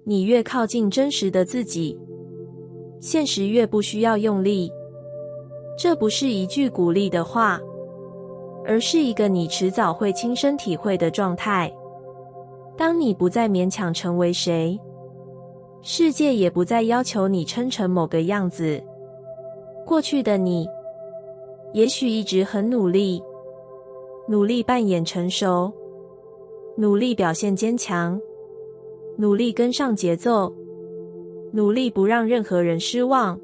你越靠近真实的自己，现实越不需要用力。这不是一句鼓励的话，而是一个你迟早会亲身体会的状态。当你不再勉强成为谁，世界也不再要求你撑成某个样子。过去的你，也许一直很努力，努力扮演成熟，努力表现坚强，努力跟上节奏，努力不让任何人失望。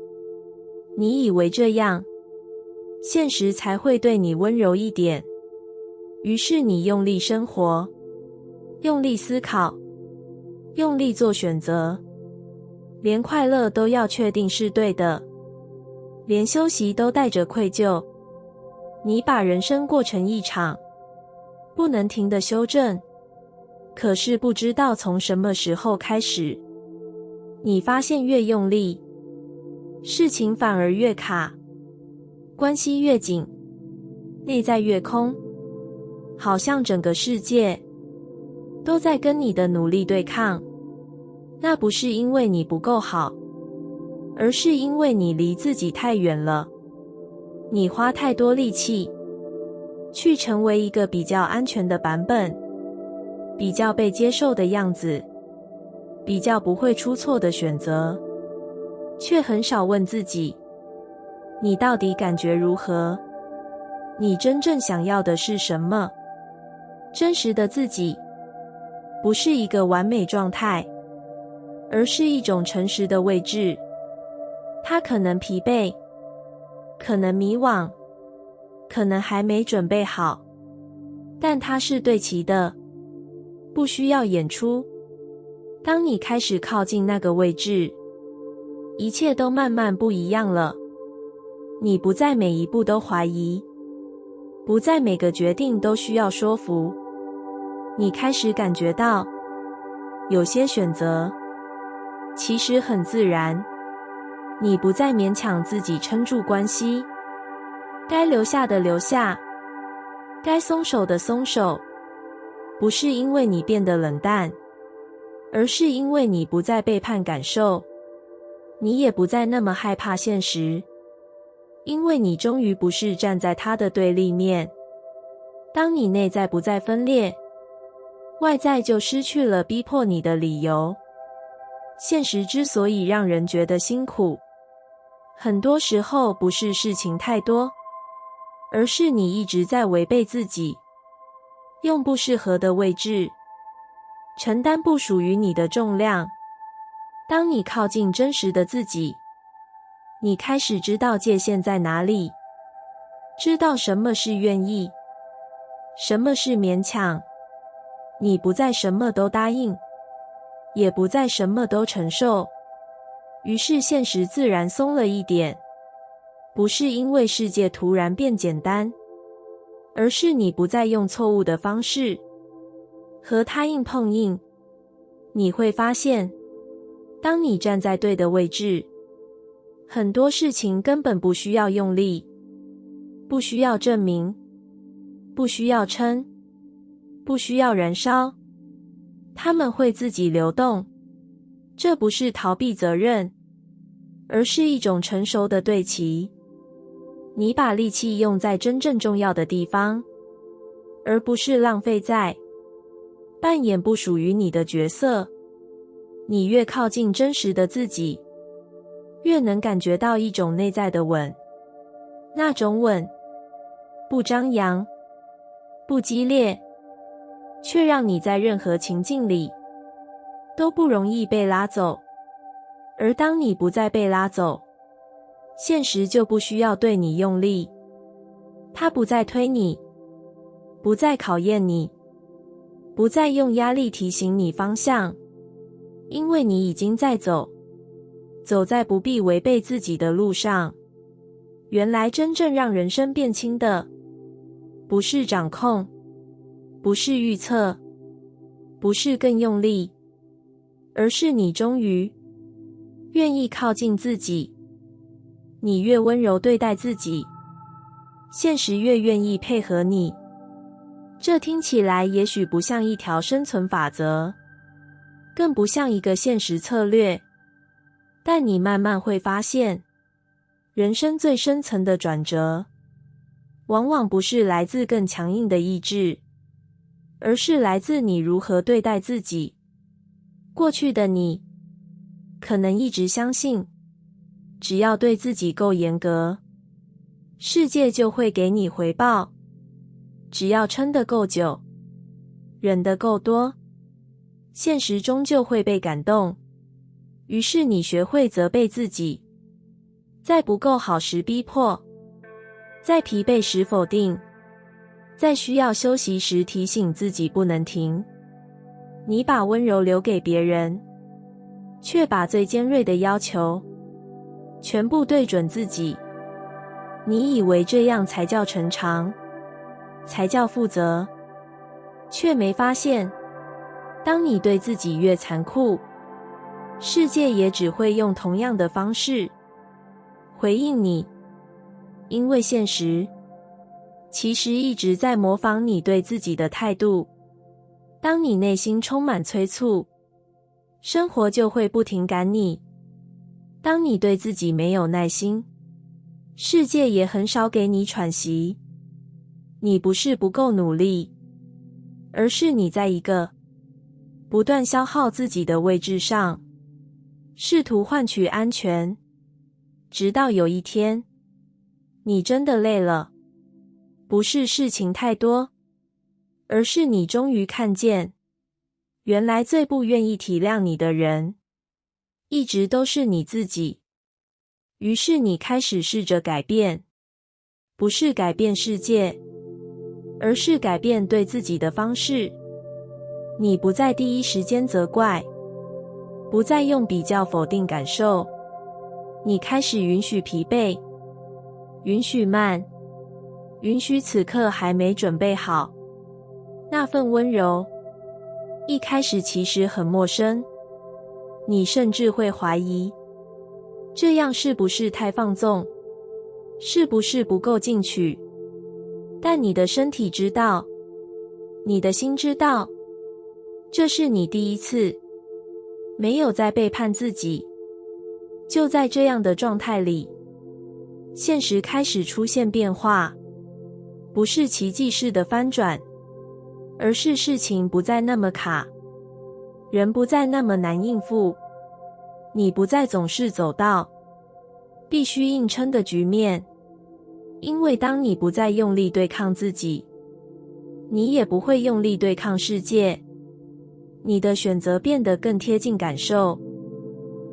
你以为这样，现实才会对你温柔一点。于是你用力生活，用力思考，用力做选择，连快乐都要确定是对的，连休息都带着愧疚。你把人生过成一场不能停的修正，可是不知道从什么时候开始，你发现越用力，事情反而越卡，关系越紧，内在越空，好像整个世界都在跟你的努力对抗。那不是因为你不够好，而是因为你离自己太远了。你花太多力气去成为一个比较安全的版本，比较被接受的样子，比较不会出错的选择，却很少问自己，你到底感觉如何？你真正想要的是什么？真实的自己，不是一个完美状态，而是一种诚实的位置。它可能疲惫，可能迷惘，可能还没准备好，但它是对齐的，不需要演出。当你开始靠近那个位置，一切都慢慢不一样了。你不再每一步都怀疑，不再每个决定都需要说服。你开始感觉到，有些选择其实很自然。你不再勉强自己撑住关系，该留下的留下，该松手的松手。不是因为你变得冷淡，而是因为你不再背叛感受，你也不再那么害怕现实，因为你终于不是站在它的对立面。当你内在不再分裂，外在就失去了逼迫你的理由。现实之所以让人觉得辛苦，很多时候不是事情太多，而是你一直在违背自己，用不适合的位置承担不属于你的重量。当你靠近真实的自己，你开始知道界限在哪里，知道什么是愿意，什么是勉强。你不再什么都答应，也不再什么都承受，于是现实自然松了一点。不是因为世界突然变简单，而是你不再用错误的方式和它硬碰硬。你会发现，当你站在对的位置，很多事情根本不需要用力，不需要证明，不需要撑，不需要燃烧，它们会自己流动。这不是逃避责任，而是一种成熟的对齐。你把力气用在真正重要的地方，而不是浪费在扮演不属于你的角色。你越靠近真实的自己，越能感觉到一种内在的稳。那种稳，不张扬，不激烈，却让你在任何情境里都不容易被拉走。而当你不再被拉走，现实就不需要对你用力，它不再推你，不再考验你，不再用压力提醒你方向，因为你已经在走在不必违背自己的路上。原来真正让人生变轻的，不是掌控，不是预测，不是更用力，而是你终于愿意靠近自己。你越温柔对待自己，现实越愿意配合你。这听起来也许不像一条生存法则，更不像一个现实策略。但你慢慢会发现，人生最深层的转折，往往不是来自更强硬的意志，而是来自你如何对待自己。过去的你，可能一直相信，只要对自己够严格，世界就会给你回报。只要撑得够久，忍得够多，现实终究会被感动。于是你学会责备自己，在不够好时逼迫，在疲惫时否定，在需要休息时提醒自己不能停。你把温柔留给别人，却把最尖锐的要求全部对准自己。你以为这样才叫成长，才叫负责，却没发现，当你对自己越残酷，世界也只会用同样的方式回应你。因为现实其实一直在模仿你对自己的态度。当你内心充满催促，生活就会不停赶你。当你对自己没有耐心，世界也很少给你喘息。你不是不够努力，而是你在一个不断消耗自己的位置上，试图换取安全，直到有一天，你真的累了。不是事情太多，而是你终于看见，原来最不愿意体谅你的人，一直都是你自己。于是你开始试着改变，不是改变世界，而是改变对自己的方式。你不再第一时间责怪，不再用比较否定感受，你开始允许疲惫，允许慢，允许此刻还没准备好。那份温柔，一开始其实很陌生，你甚至会怀疑，这样是不是太放纵？是不是不够进取？但你的身体知道，你的心知道，这是你第一次没有在背叛自己。就在这样的状态里，现实开始出现变化，不是奇迹式的翻转，而是事情不再那么卡，人不再那么难应付，你不再总是走到必须硬撑的局面。因为当你不再用力对抗自己，你也不会用力对抗世界。你的选择变得更贴近感受，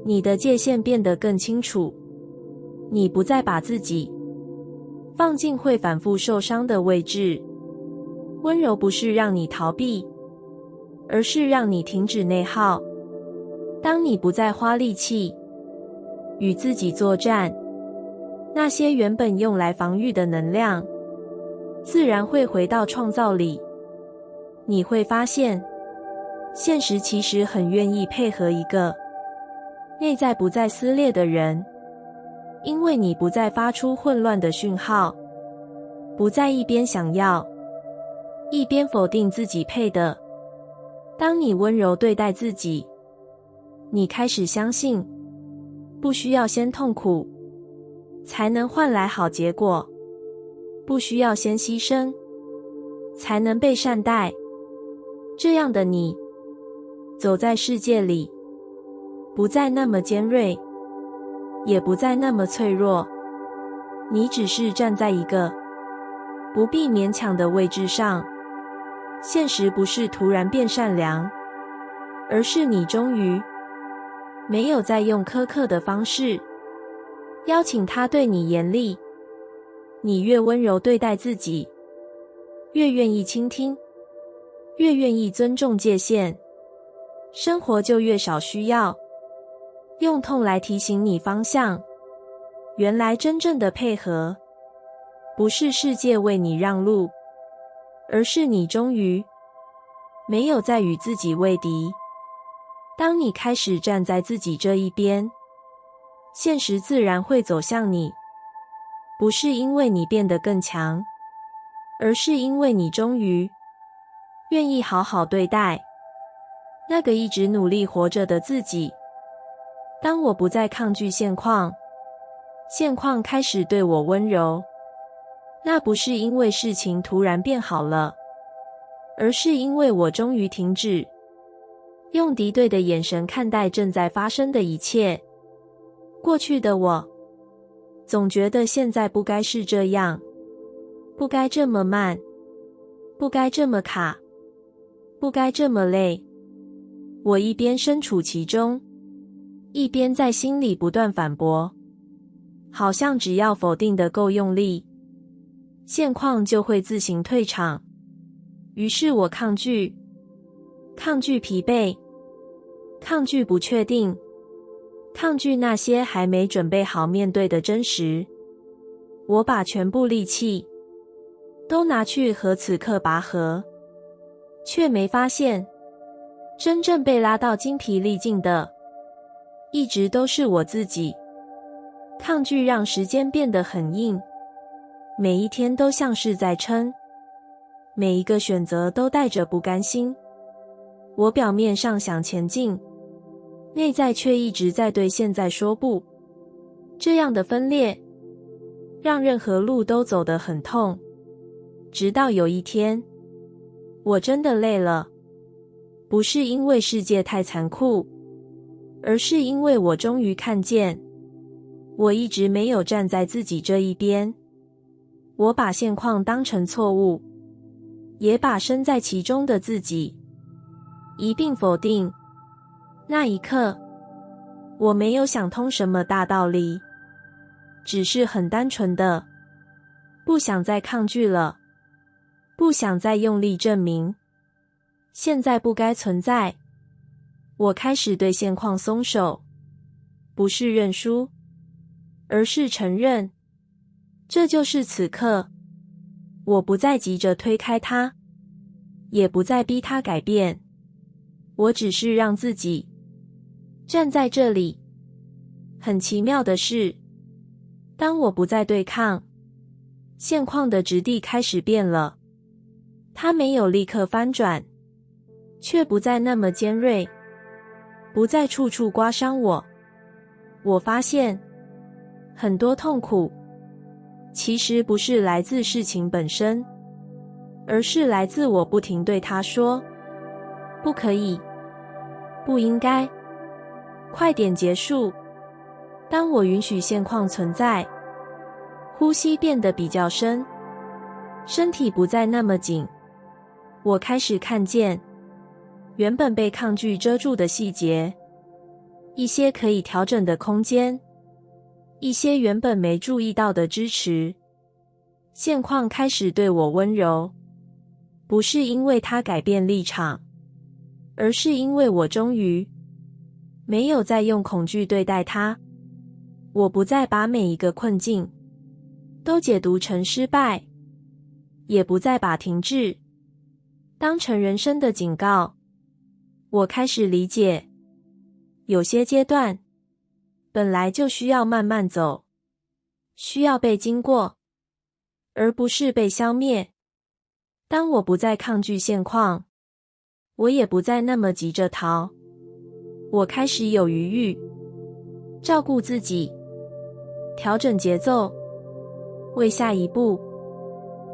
你的界限变得更清楚。你不再把自己放进会反复受伤的位置。温柔不是让你逃避，而是让你停止内耗。当你不再花力气与自己作战，那些原本用来防御的能量，自然会回到创造里。你会发现，现实其实很愿意配合一个内在不再撕裂的人，因为你不再发出混乱的讯号，不再一边想要，一边否定自己配的。当你温柔对待自己，你开始相信，不需要先痛苦才能换来好结果，不需要先牺牲才能被善待。这样的你，走在世界里，不再那么尖锐，也不再那么脆弱。你只是站在一个不必勉强的位置上。现实不是突然变善良，而是你终于没有再用苛刻的方式邀请他对你严厉。你越温柔对待自己，越愿意倾听，越愿意尊重界限，生活就越少需要用痛来提醒你方向。原来真正的配合，不是世界为你让路，而是你终于没有再与自己为敌。当你开始站在自己这一边，现实自然会走向你。不是因为你变得更强，而是因为你终于愿意好好对待那个一直努力活着的自己。当我不再抗拒现况，现况开始对我温柔。那不是因为事情突然变好了，而是因为我终于停止用敌对的眼神看待正在发生的一切。过去的我总觉得现在不该是这样，不该这么慢，不该这么卡，不该这么累。我一边身处其中，一边在心里不断反驳，好像只要否定得够用力，现况就会自行退场。于是我抗拒疲惫，抗拒不确定，抗拒那些还没准备好面对的真实。我把全部力气都拿去和此刻拔河，却没发现真正被拉到精疲力尽的一直都是我自己。抗拒让时间变得很硬，每一天都像是在撑，每一个选择都带着不甘心。我表面上想前进，内在却一直在对现在说不。这样的分裂让任何路都走得很痛。直到有一天，我真的累了，不是因为世界太残酷，而是因为我终于看见，我一直没有站在自己这一边。我把现况当成错误，也把身在其中的自己一并否定。那一刻，我没有想通什么大道理，只是很单纯的不想再抗拒了，不想再用力证明现在不该存在。我开始对现况松手，不是认输，而是承认，这就是此刻。我不再急着推开它，也不再逼它改变，我只是让自己站在这里。很奇妙的是，当我不再对抗，现况的质地开始变了。它没有立刻翻转，却不再那么尖锐，不再处处刮伤我。我发现，很多痛苦其实不是来自事情本身，而是来自我不停对它说，不可以，不应该，快点结束。当我允许现况存在，呼吸变得比较深，身体不再那么紧，我开始看见原本被抗拒遮住的细节，一些可以调整的空间，一些原本没注意到的支持。现况开始对我温柔，不是因为它改变立场，而是因为我终于没有再用恐惧对待它。我不再把每一个困境都解读成失败，也不再把停滞当成人生的警告。我开始理解，有些阶段本来就需要慢慢走，需要被经过，而不是被消灭。当我不再抗拒现况，我也不再那么急着逃，我开始有余裕，照顾自己，调整节奏，为下一步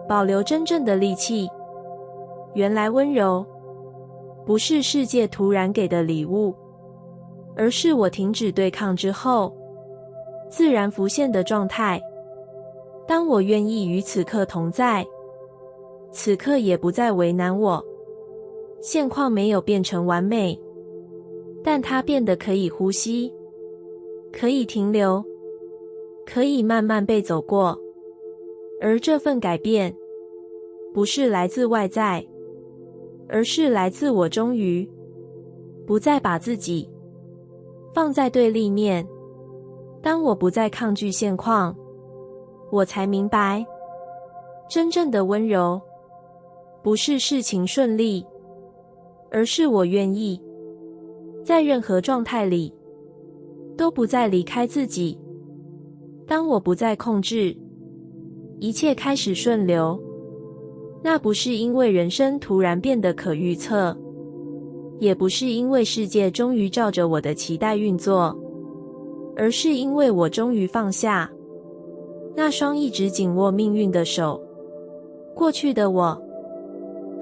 保留真正的力气。原来温柔不是世界突然给的礼物，而是我停止对抗之后自然浮现的状态。当我愿意与此刻同在，此刻也不再为难我。现况没有变成完美，但它变得可以呼吸，可以停留，可以慢慢被走过。而这份改变不是来自外在，而是来自我终于不再把自己放在对立面。当我不再抗拒现况，我才明白，真正的温柔不是事情顺利，而是我愿意在任何状态里都不再离开自己。当我不再控制，一切开始顺流。那不是因为人生突然变得可预测，也不是因为世界终于照着我的期待运作，而是因为我终于放下那双一直紧握命运的手。过去的我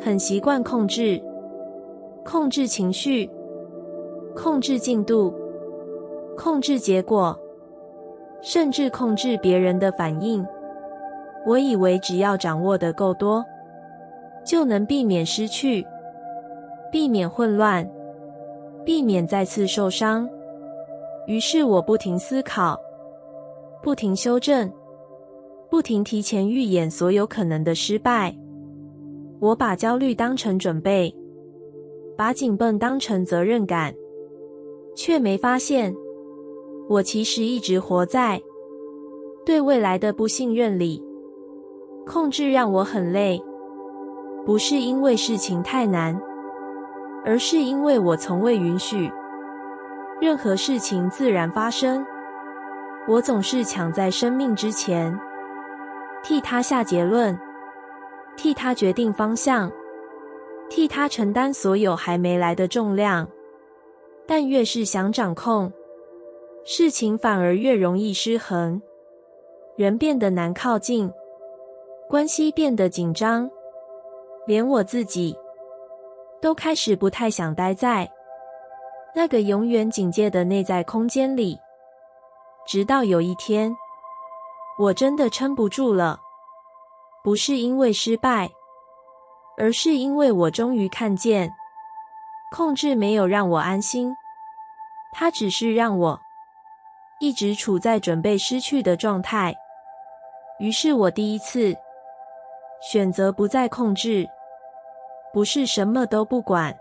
很习惯控制情绪，控制进度，控制结果，甚至控制别人的反应。我以为只要掌握得够多，就能避免失去，避免混乱，避免再次受伤。于是我不停思考，不停修正，不停提前预演所有可能的失败。我把焦虑当成准备，把紧绷当成责任感，却没发现我其实一直活在对未来的不信任里。控制让我很累，不是因为事情太难，而是因为我从未允许任何事情自然发生。我总是抢在生命之前，替他下结论，替他决定方向，替他承担所有还没来的重量。但越是想掌控，事情反而越容易失衡，人变得难靠近，关系变得紧张，连我自己都开始不太想待在那个永远警戒的内在空间里。直到有一天，我真的撑不住了，不是因为失败，而是因为我终于看见，控制没有让我安心，它只是让我一直处在准备失去的状态。于是我第一次选择不再控制，不是什么都不管，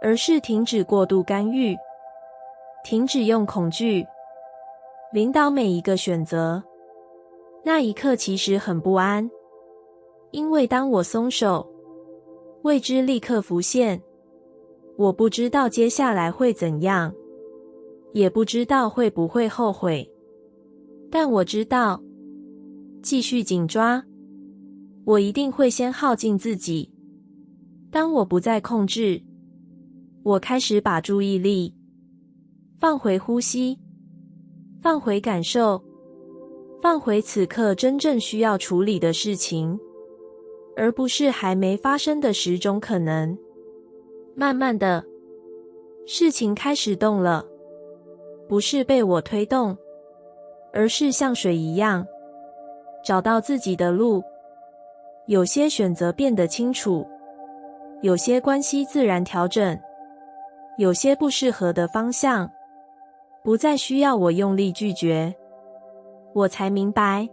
而是停止过度干预，停止用恐惧领导每一个选择。那一刻其实很不安，因为当我松手，未知立刻浮现。我不知道接下来会怎样，也不知道会不会后悔，但我知道，继续紧抓，我一定会先耗尽自己。当我不再控制，我开始把注意力放回呼吸，放回感受，放回此刻真正需要处理的事情，而不是还没发生的10种可能。慢慢的，事情开始动了，不是被我推动，而是像水一样找到自己的路。有些选择变得清楚，有些关系自然调整，有些不适合的方向不再需要我用力拒绝。我才明白，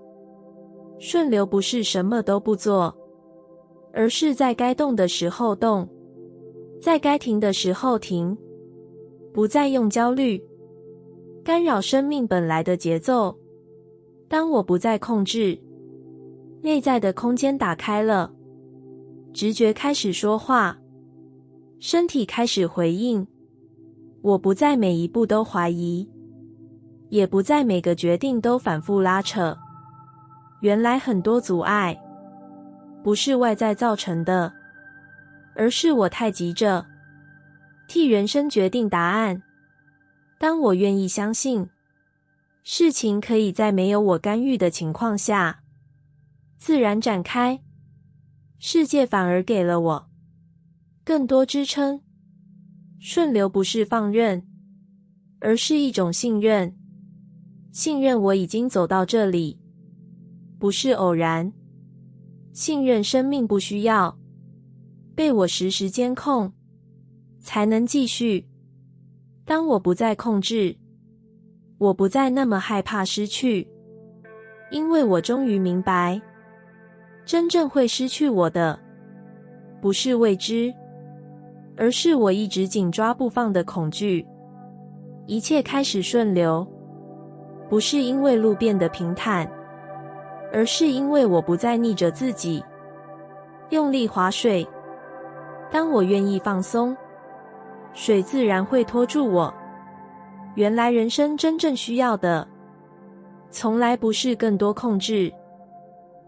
顺流不是什么都不做，而是在该动的时候动，在该停的时候停，不再用焦虑干扰生命本来的节奏。当我不再控制，内在的空间打开了，直觉开始说话，身体开始回应。我不再每一步都怀疑，也不再每个决定都反复拉扯。原来很多阻碍不是外在造成的，而是我太急着替人生决定答案。当我愿意相信事情可以在没有我干预的情况下自然展开，世界反而给了我更多支撑。顺流不是放任，而是一种信任。信任我已经走到这里，不是偶然。信任生命不需要被我时时监控，才能继续。当我不再控制，我不再那么害怕失去，因为我终于明白，真正会失去我的，不是未知，而是我一直紧抓不放的恐惧。一切开始顺流，不是因为路变得平坦，而是因为我不再逆着自己用力划水。当我愿意放松，水自然会拖住我。原来人生真正需要的，从来不是更多控制，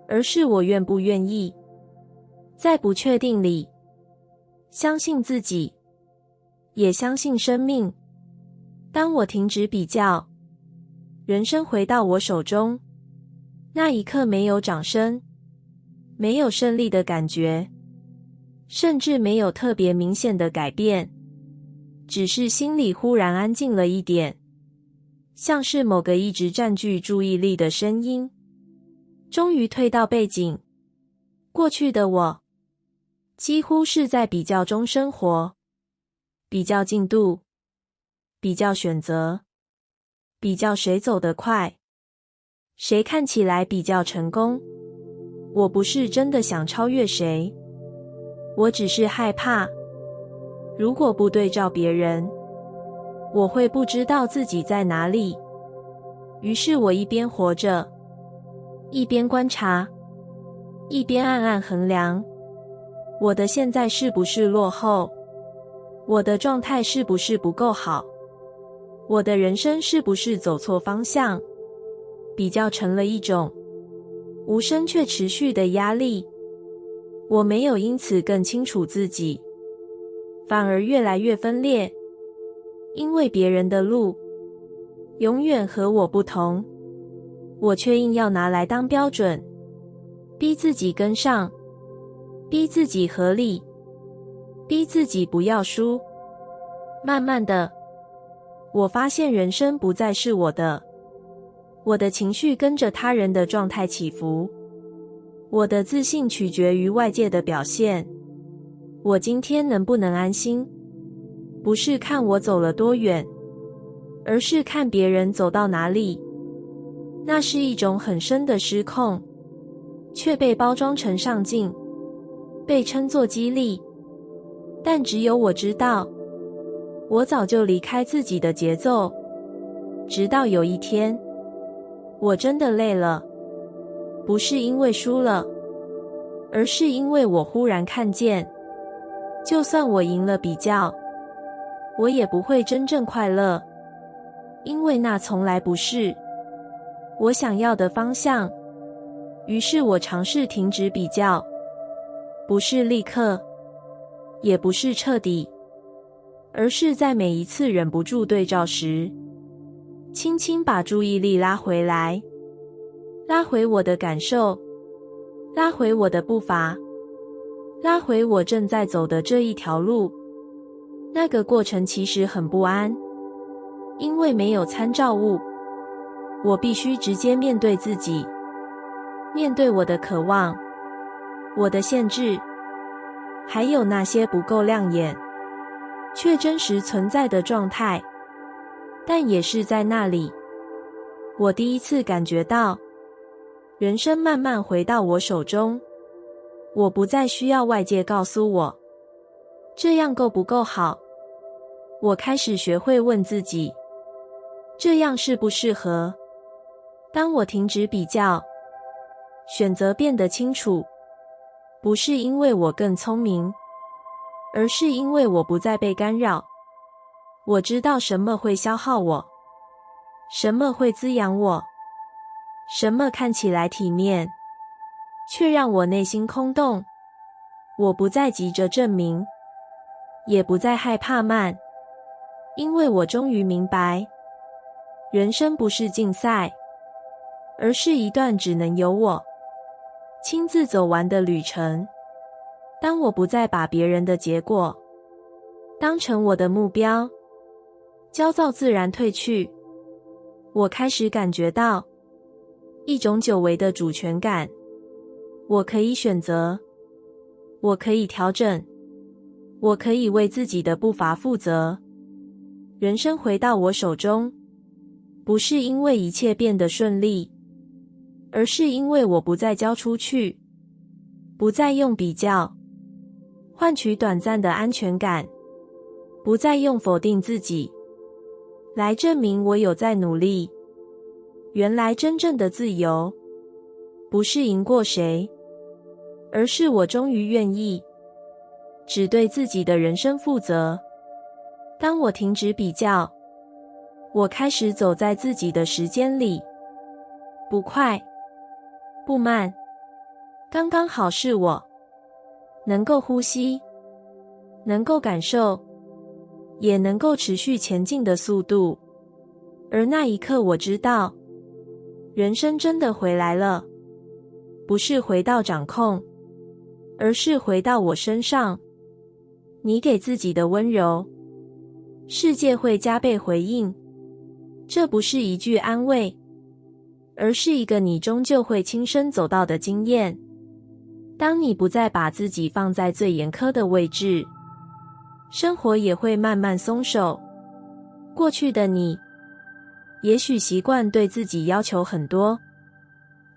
而是我愿不愿意在不确定里相信自己，也相信生命。当我停止比较，人生回到我手中，那一刻没有掌声，没有胜利的感觉，甚至没有特别明显的改变，只是心里忽然安静了一点，像是某个一直占据注意力的声音，终于退到背景。过去的我，几乎是在比较中生活，比较进度，比较选择，比较谁走得快，谁看起来比较成功。我不是真的想超越谁，我只是害怕，如果不对照别人，我会不知道自己在哪里。于是我一边活着，一边观察，一边暗暗衡量，我的现在是不是落后？我的状态是不是不够好？我的人生是不是走错方向？比较成了一种无声却持续的压力。我没有因此更清楚自己，反而越来越分裂，因为别人的路永远和我不同，我却硬要拿来当标准，逼自己跟上，逼自己合理，逼自己不要输。慢慢的，我发现人生不再是我的，我的情绪跟着他人的状态起伏，我的自信取决于外界的表现。我今天能不能安心，不是看我走了多远，而是看别人走到哪里。那是一种很深的失控，却被包装成上进，被称作激励。但只有我知道，我早就离开自己的节奏，直到有一天，我真的累了，不是因为输了，而是因为我忽然看见，就算我赢了比较，我也不会真正快乐，因为那从来不是我想要的方向。于是我尝试停止比较，不是立刻，也不是彻底，而是在每一次忍不住对照时，轻轻把注意力拉回来，拉回我的感受，拉回我的步伐，拉回我正在走的这一条路。那个过程其实很不安，因为没有参照物，我必须直接面对自己，面对我的渴望，我的限制，还有那些不够亮眼却真实存在的状态。但也是在那里，我第一次感觉到人生慢慢回到我手中，我不再需要外界告诉我这样够不够好。我开始学会问自己，这样适不适合？当我停止比较，选择变得清楚，不是因为我更聪明，而是因为我不再被干扰。我知道什么会消耗我，什么会滋养我，什么看起来体面，却让我内心空洞。我不再急着证明，也不再害怕慢，因为我终于明白，人生不是竞赛，而是一段只能由我亲自走完的旅程。当我不再把别人的结果当成我的目标，焦躁自然退去，我开始感觉到一种久违的主权感。我可以选择，我可以调整，我可以为自己的步伐负责。人生回到我手中，不是因为一切变得顺利，而是因为我不再交出去，不再用比较换取短暂的安全感，不再用否定自己来证明我有在努力。原来真正的自由，不是赢过谁，而是我终于愿意只对自己的人生负责。当我停止比较，我开始走在自己的时间里，不快，不慢，刚刚好是我能够呼吸，能够感受，也能够持续前进的速度。而那一刻我知道，人生真的回来了，不是回到掌控，而是回到我身上。你给自己的温柔，世界会加倍回应。这不是一句安慰，而是一个你终究会亲身走到的经验。当你不再把自己放在最严苛的位置，生活也会慢慢松手。过去的你，也许习惯对自己要求很多，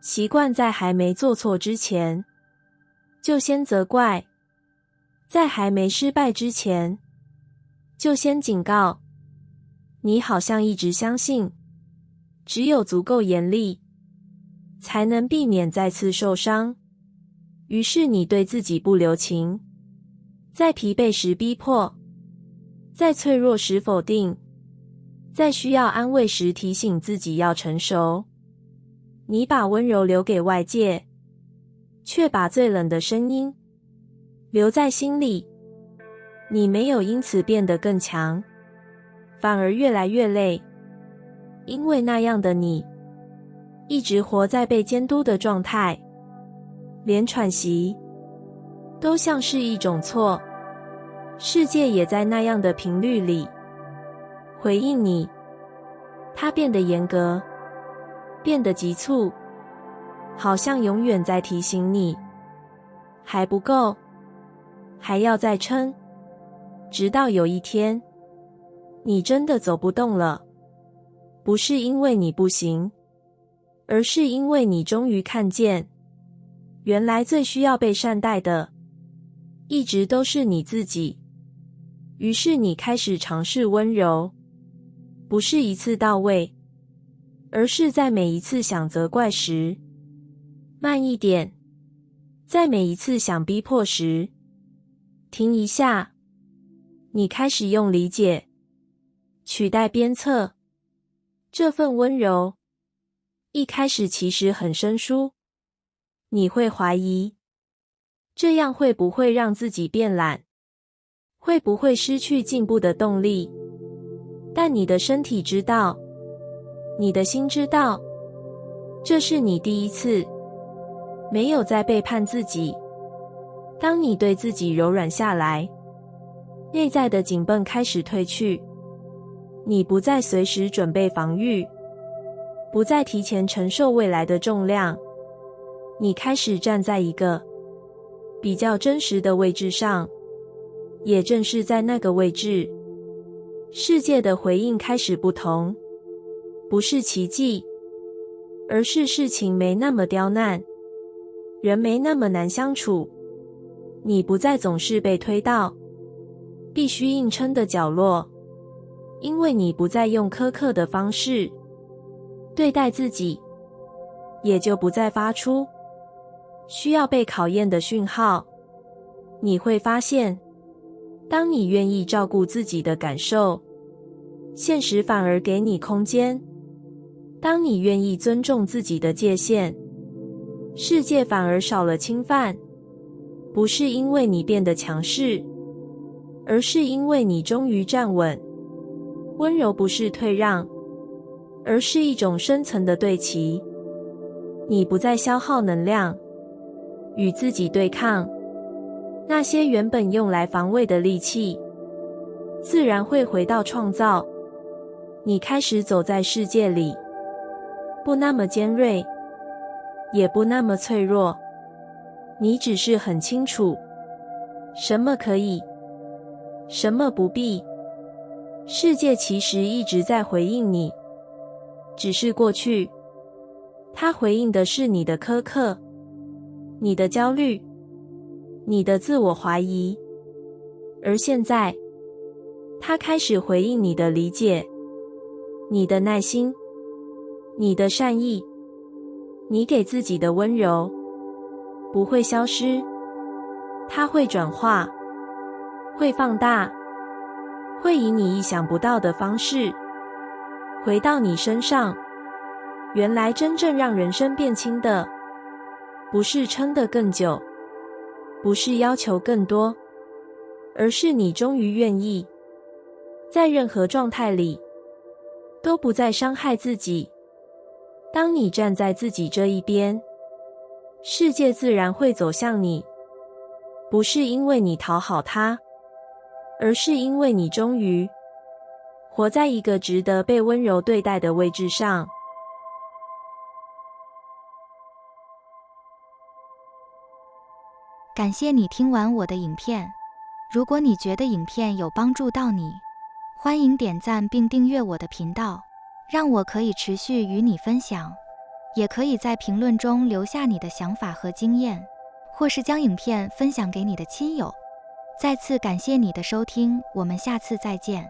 习惯在还没做错之前，就先责怪；在还没失败之前，就先警告。你好像一直相信，只有足够严厉，才能避免再次受伤。于是你对自己不留情，在疲惫时逼迫，在脆弱时否定，在需要安慰时提醒自己要成熟。你把温柔留给外界，却把最冷的声音留在心里。你没有因此变得更强，反而越来越累，因为那样的你一直活在被监督的状态，连喘息都像是一种错。世界也在那样的频率里回应你，它变得严格，变得急促，好像永远在提醒你，还不够，还要再撑，直到有一天，你真的走不动了。不是因为你不行，而是因为你终于看见，原来最需要被善待的，一直都是你自己。于是你开始尝试温柔，不是一次到位，而是在每一次想责怪时，慢一点；在每一次想逼迫时，停一下。你开始用理解取代鞭策。这份温柔一开始其实很生疏，你会怀疑，这样会不会让自己变懒？会不会失去进步的动力？但你的身体知道，你的心知道，这是你第一次没有再背叛自己。当你对自己柔软下来，内在的紧绷开始褪去，你不再随时准备防御，不再提前承受未来的重量，你开始站在一个比较真实的位置上。也正是在那个位置，世界的回应开始不同，不是奇迹，而是事情没那么刁难，人没那么难相处。你不再总是被推到必须硬撑的角落，因为你不再用苛刻的方式对待自己，也就不再发出需要被考验的讯号。你会发现，当你愿意照顾自己的感受，现实反而给你空间；当你愿意尊重自己的界限，世界反而少了侵犯。不是因为你变得强势，而是因为你终于站稳。温柔不是退让，而是一种深层的对齐。你不再消耗能量，与自己对抗。那些原本用来防卫的力气，自然会回到创造。你开始走在世界里，不那么尖锐，也不那么脆弱。你只是很清楚，什么可以，什么不必。世界其实一直在回应你，只是过去，它回应的是你的苛刻，你的焦虑，你的自我怀疑。而现在，它开始回应你的理解，你的耐心，你的善意，你给自己的温柔不会消失，它会转化，会放大，会以你意想不到的方式回到你身上。原来真正让人生变轻的，不是撑得更久，不是要求更多，而是你终于愿意在任何状态里，都不再伤害自己。当你站在自己这一边，世界自然会走向你，不是因为你讨好他，而是因为你终于活在一个值得被温柔对待的位置上。感谢你听完我的影片。如果你觉得影片有帮助到你，欢迎点赞并订阅我的频道，让我可以持续与你分享。也可以在评论中留下你的想法和经验，或是将影片分享给你的亲友。再次感谢你的收听，我们下次再见。